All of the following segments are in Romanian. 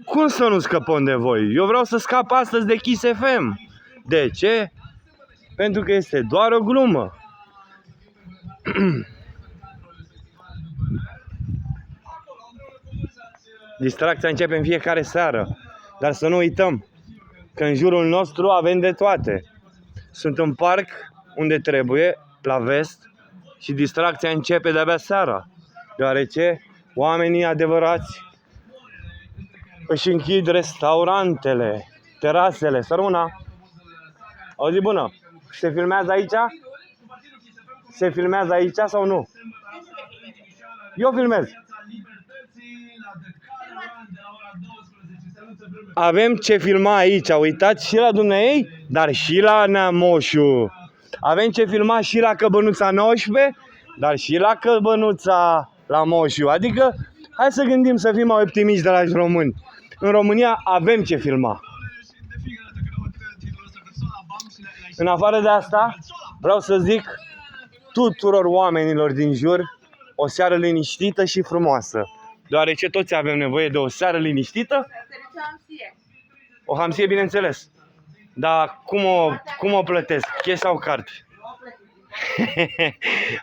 Cum să nu scăpăm de voi? Eu vreau să scap astăzi de Kiss FM. De ce? Pentru că este doar o glumă. Distracția începe în fiecare seară. Dar să nu uităm că în jurul nostru avem de toate. Sunt în parc unde trebuie, la vest, și distracția începe de-abia seara. Deoarece oamenii adevărați își închid restaurantele, terasele. Sărmâna, o zi bună. Se filmează aici? Se filmează aici sau nu? Eu filmez. Avem ce filma aici, uitați și la dumneei, dar și la Neamoșu. Avem ce filma și la Căbănuța 19, dar și la Căbănuța la Moșu. Adică, hai să gândim să fim mai optimiști de la români. În România avem ce filma. În afară de asta, vreau să zic tuturor oamenilor din jur o seară liniștită și frumoasă. Deoarece toți avem nevoie de o seară liniștită. O hamsie, bineînțeles. Dar cum o plătesc? Cash sau card?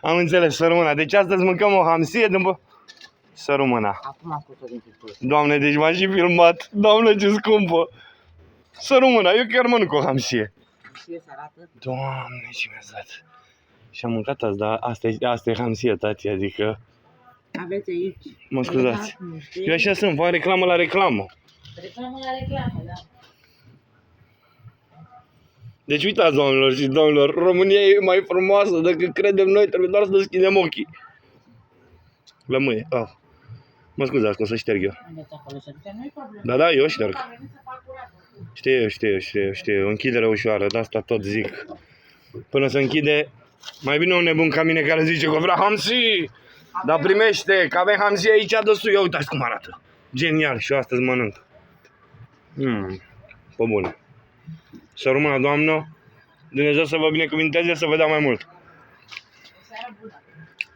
Am înțeles, sărmâna. Deci astăzi mâncăm o hamsie după... Sărmâna. Acum am scos-o din pictură. Doamne, deci m-am și filmat. Doamne, ce scumpă. Sărmâna, eu chiar mănânc o hamsie. Și se arată. Doamne, ce mi-a dat. Și am mâncat azi, dar asta e hamsie, tati, adică... Aveți aici. Mă scuzați. Eu așa sunt, fac reclamă la reclamă. Reclamă la reclamă, da. Deci uitați, doamnelor și domnilor, România e mai frumoasă decât credem noi, trebuie doar să deschidem ochii. Lămâie. Oh. Mă scuzați că o să șterg eu. Aveți acolo să ducem, nu-i problemă. Da, eu șterg. Știu, închidere ușoară, de asta tot zic. Până se închide, mai bine un nebun ca mine care zice că vrea hamsi. Dar primește, că avem hamsi aici de sus, ia uitați cum arată. Genial, și eu astăzi mănânc. Pe bune. Să rămână, doamnă, Dumnezeu să vă binecuvinteze, să vă dea mai mult.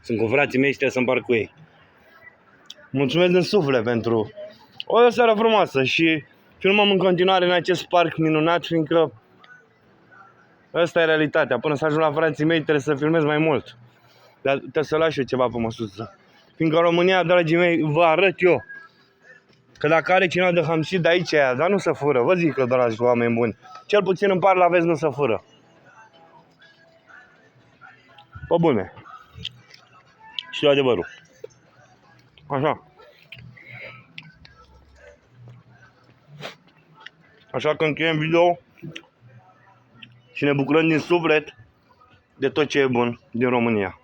Sunt cu frații mei și trebuie să împart cu ei. Mulțumesc din suflet pentru o seară frumoasă și filmăm în continuare în acest parc minunat, fiindcă ăsta e realitatea. Până să ajung la frații mei trebuie să filmez mai mult. Dar trebuie să las eu ceva pe măsuță. Fiindcă în România, dragii mei, vă arăt eu că dacă are cineva de hamsi de aici aia, dar nu se fură. Vă zic că, dragi oameni buni, cel puțin în par la vezi nu se fură. Pe bune. Știu adevărul. Așa. Așa că încheiem video și ne bucurăm din suflet de tot ce e bun din România.